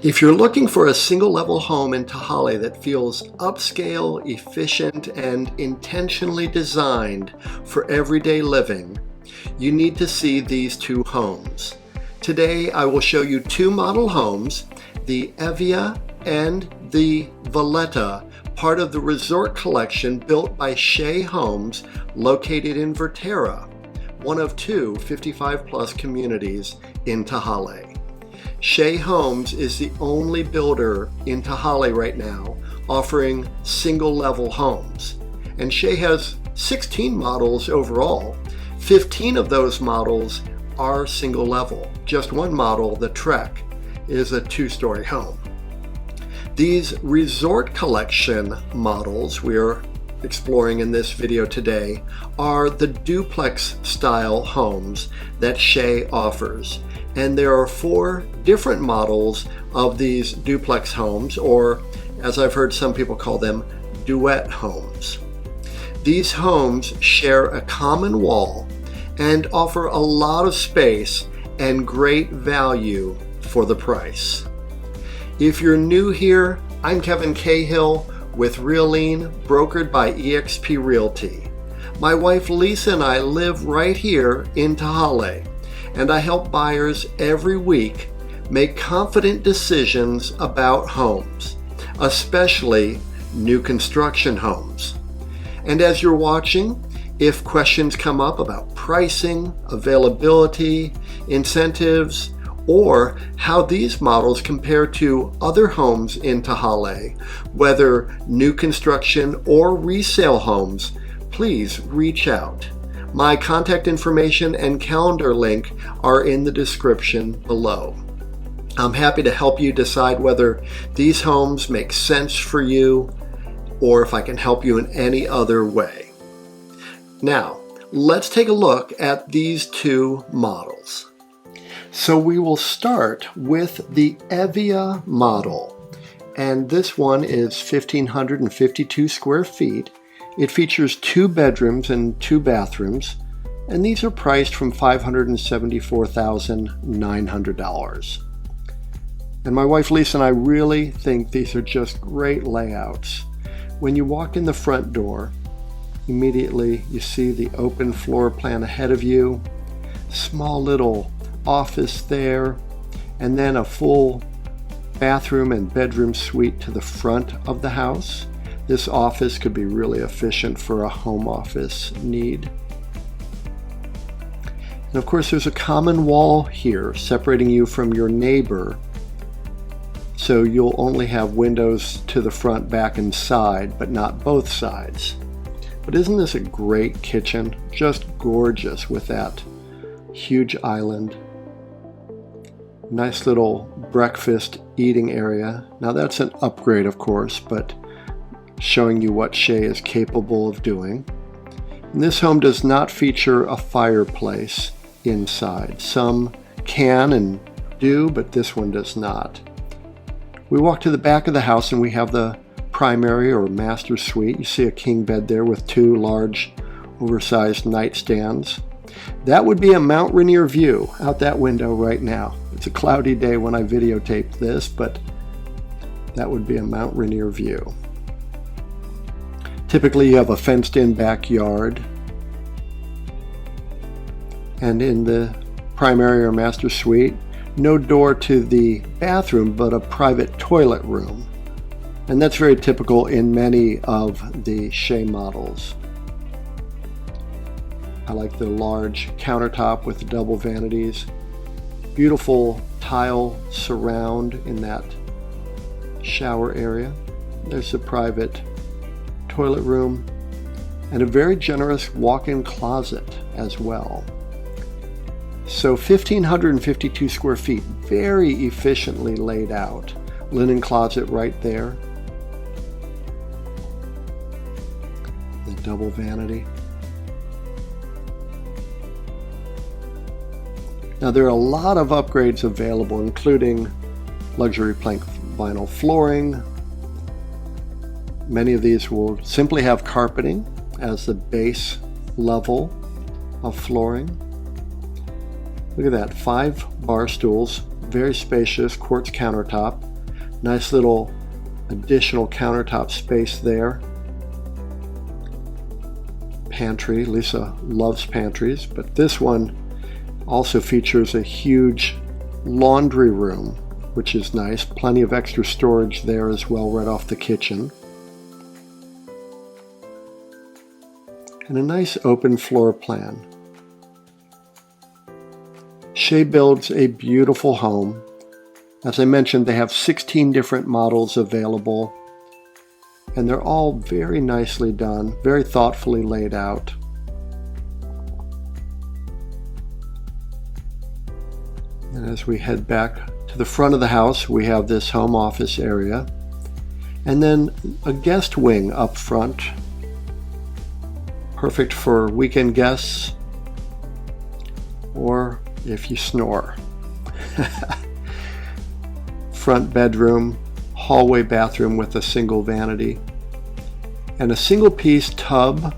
If you're looking for a single-level home in Tehaleh that feels upscale, efficient, and intentionally designed for everyday living, you need to see these two homes. Today, I will show you two model homes, the Evia and the Valletta, part of the resort collection built by Shea Homes, located in Verterra, one of two 55-plus communities in Tehaleh. Shea Homes is the only builder in Tehaleh right now offering single-level homes. And Shea has 16 models overall. 15 of those models are single-level. Just one model, the Trek, is a two-story home. These resort collection models we're exploring in this video today are the duplex style homes that Shea offers. And there are 4 different models of these duplex homes, or as I've heard some people call them, duet homes. These homes share a common wall and offer a lot of space and great value for the price. If you're new here, I'm Kevin Cahill with REALean, brokered by eXp Realty. My wife Lisa and I live right here in Tehaleh, and I help buyers every week make confident decisions about homes, especially new construction homes. And as you're watching, if questions come up about pricing, availability, incentives, or how these models compare to other homes in Tehaleh, whether new construction or resale homes, please reach out. My contact information and calendar link are in the description below. I'm happy to help you decide whether these homes make sense for you or if I can help you in any other way. Now, let's take a look at these two models. So we will start with the Evia model, and this one is 1,552 square feet. It features 2 bedrooms and 2 bathrooms, and these are priced from $574,900. And my wife Lisa and I really think these are just great layouts. When you walk in the front door, immediately you see the open floor plan ahead of you, small little office there, and then a full bathroom and bedroom suite to the front of the house. This office could be really efficient for a home office need. And of course, there's a common wall here separating you from your neighbor, so you'll only have windows to the front, back, and side, but not both sides. But isn't this a great kitchen? Just gorgeous with that huge island. Nice little breakfast eating area. Now that's an upgrade, of course, but showing you what Shea is capable of doing. And this home does not feature a fireplace inside. Some can and do, but this one does not. We walk to the back of the house and we have the primary or master suite. You see a king bed there with 2 large oversized nightstands. That would be a Mount Rainier view out that window right now. It's a cloudy day when I videotaped this, but that would be a Mount Rainier view. Typically you have a fenced-in backyard, and in the primary or master suite, no door to the bathroom but a private toilet room. And that's very typical in many of the Shea models. I like the large countertop with the double vanities. Beautiful tile surround in that shower area. There's a private toilet room and a very generous walk-in closet as well. So 1,552 square feet, very efficiently laid out. Linen closet right there. The double vanity. Now there are a lot of upgrades available, including luxury plank vinyl flooring. Many of these will simply have carpeting as the base level of flooring. Look at that, 5 bar stools, very spacious quartz countertop, Nice little additional countertop space there. Pantry. Lisa loves pantries, but this one also features a huge laundry room, which is nice. Plenty of extra storage there as well, right off the kitchen. And a nice open floor plan. Shea builds a beautiful home. As I mentioned, they have 16 different models available, and they're all very nicely done, very thoughtfully laid out. And as we head back to the front of the house, we have this home office area, and then a guest wing up front, perfect for weekend guests or if you snore. Front bedroom, hallway bathroom with a single vanity, and a single piece tub,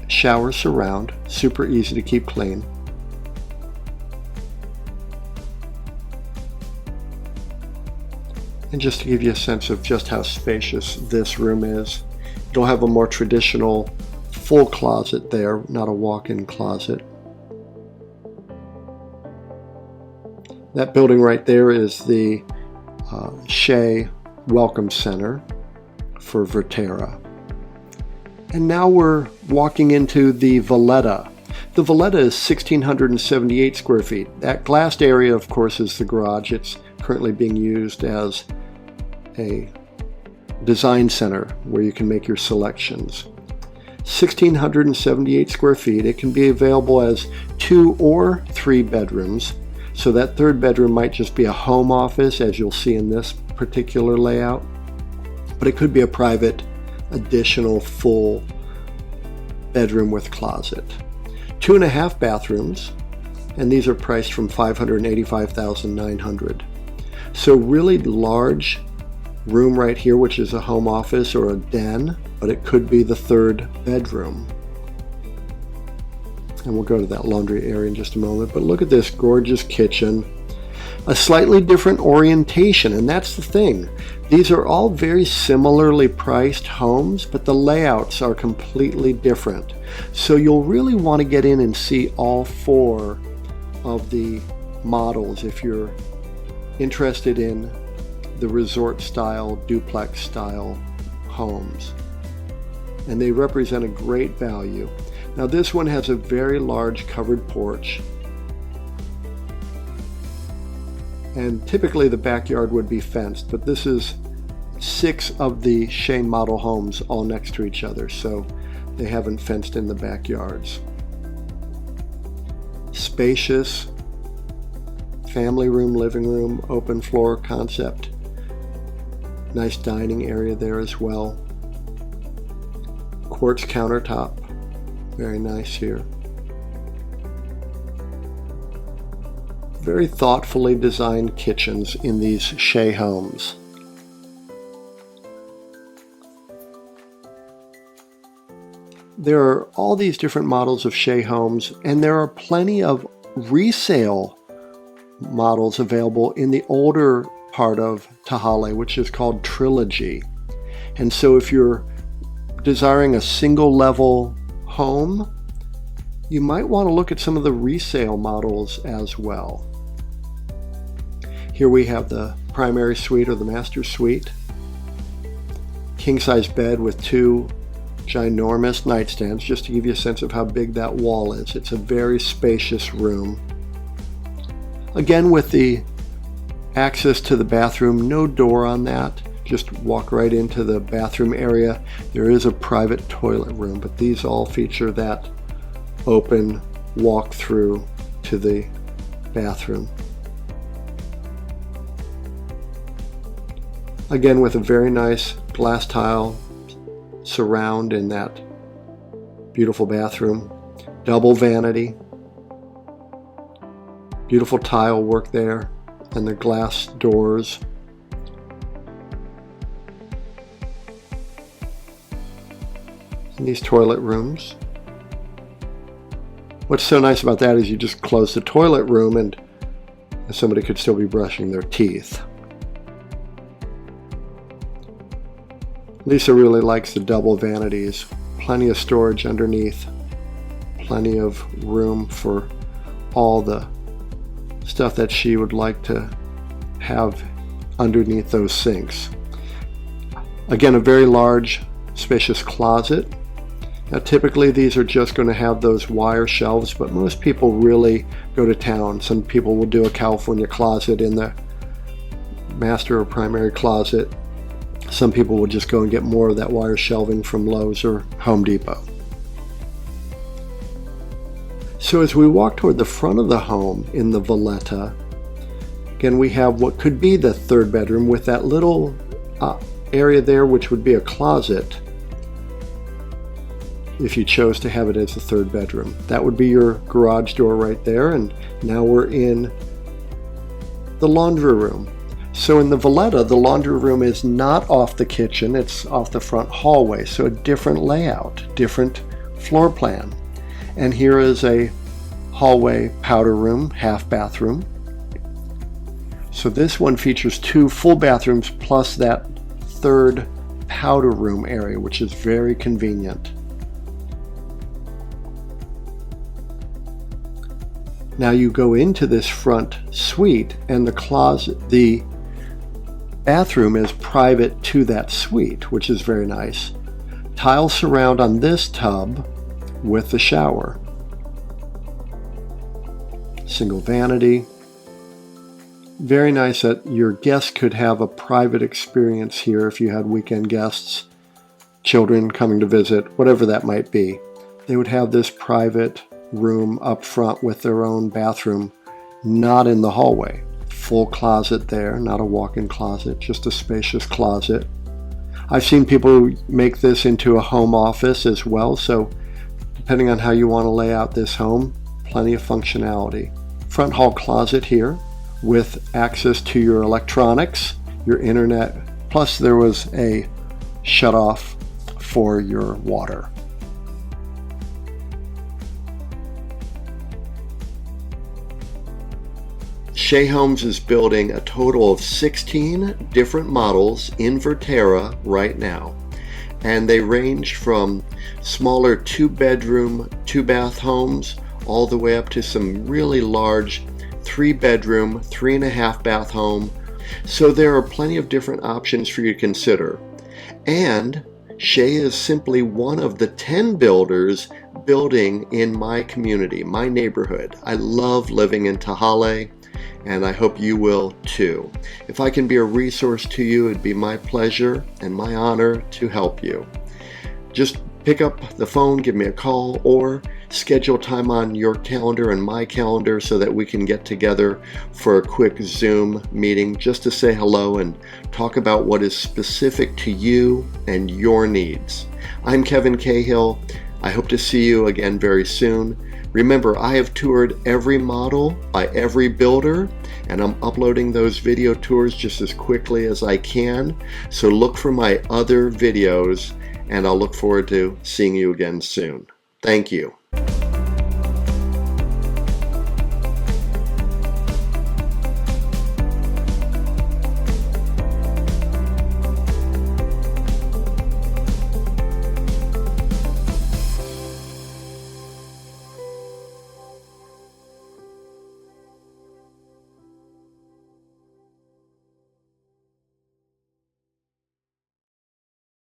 shower surround, super easy to keep clean. And just to give you a sense of just how spacious this room is, it'll have a more traditional full closet there, not a walk-in closet. That building right there is the Shea Welcome Center for Verterra. And now we're walking into the Valletta. The Valletta is 1,678 square feet. That glassed area, of course, is the garage. It's currently being used as a design center where you can make your selections. 1,678 square feet. It can be available as 2 or 3 bedrooms. So that third bedroom might just be a home office, as you'll see in this particular layout, but it could be a private additional full bedroom with closet. 2.5 bathrooms, and these are priced from $585,900. So really large room right here, which is a home office or a den, but it could be the third bedroom. And we'll go to that laundry area in just a moment. But look at this gorgeous kitchen. A slightly different orientation, and that's the thing. These are all very similarly priced homes, but the layouts are completely different. So you'll really want to get in and see all 4 of the models if you're interested in the resort style, duplex style homes. And they represent a great value. Now this one has a very large covered porch, and typically the backyard would be fenced, but this is 6 of the Shea model homes all next to each other, so they haven't fenced in the backyards. Spacious family room, living room, open floor concept. Nice dining area there as well. Quartz countertop. Very nice here. Very thoughtfully designed kitchens in these Shea homes. There are all these different models of Shea homes, and there are plenty of resale models available in the older part of Tehaleh, which is called Trilogy. And so if you're desiring a single level home, you might want to look at some of the resale models as well. Here we have the primary suite or the master suite. King-size bed with 2 ginormous nightstands, just to give you a sense of how big that wall is. It's a very spacious room. Again, with the access to the bathroom, no door on that. Just walk right into the bathroom area. There is a private toilet room, but these all feature that open walk through to the bathroom. Again, with a very nice glass tile surround in that beautiful bathroom. Double vanity. Beautiful tile work there, and the glass doors. And these toilet rooms. What's so nice about that is you just close the toilet room and somebody could still be brushing their teeth. Lisa really likes the double vanities. Plenty of storage underneath. Plenty of room for all the stuff that she would like to have underneath those sinks. Again, a very large, spacious closet. Now typically these are just going to have those wire shelves, but most people really go to town. Some people will do a California closet in the master or primary closet. Some people will just go and get more of that wire shelving from Lowe's or Home Depot. So as we walk toward the front of the home in the Valletta, again we have what could be the third bedroom with that little area there, which would be a closet if you chose to have it as a third bedroom. That would be your garage door right there, and now we're in the laundry room. So in the Valletta, the laundry room is not off the kitchen, it's off the front hallway, so a different layout, different floor plan. And here is a hallway powder room, half bathroom. So this one features 2 full bathrooms plus that third powder room area, which is very convenient. Now you go into this front suite and the bathroom is private to that suite, which is very nice. Tile surround on this tub with the shower. Single vanity. Very nice that your guests could have a private experience here if you had weekend guests, children coming to visit, whatever that might be. They would have this private room up front with their own bathroom, not in the hallway. Full closet there, not a walk-in closet, just a spacious closet. I've seen people make this into a home office as well, so depending on how you want to lay out this home, plenty of functionality. Front hall closet here with access to your electronics, your internet, plus there was a shut-off for your water. Shea Homes is building a total of 16 different models in Verterra right now. And they range from smaller 2-bedroom, 2-bath homes all the way up to some really large 3-bedroom, 3.5-bath home. So there are plenty of different options for you to consider. And Shea is simply one of the 10 builders building in my community, my neighborhood. I love living in Tehaleh, and I hope you will too. If I can be a resource to you, it'd be my pleasure and my honor to help you. Just pick up the phone, give me a call, or schedule time on your calendar and my calendar so that we can get together for a quick Zoom meeting just to say hello and talk about what is specific to you and your needs. I'm Kevin Cahill. I hope to see you again very soon. Remember, I have toured every model by every builder, and I'm uploading those video tours just as quickly as I can. So look for my other videos, and I'll look forward to seeing you again soon. Thank you.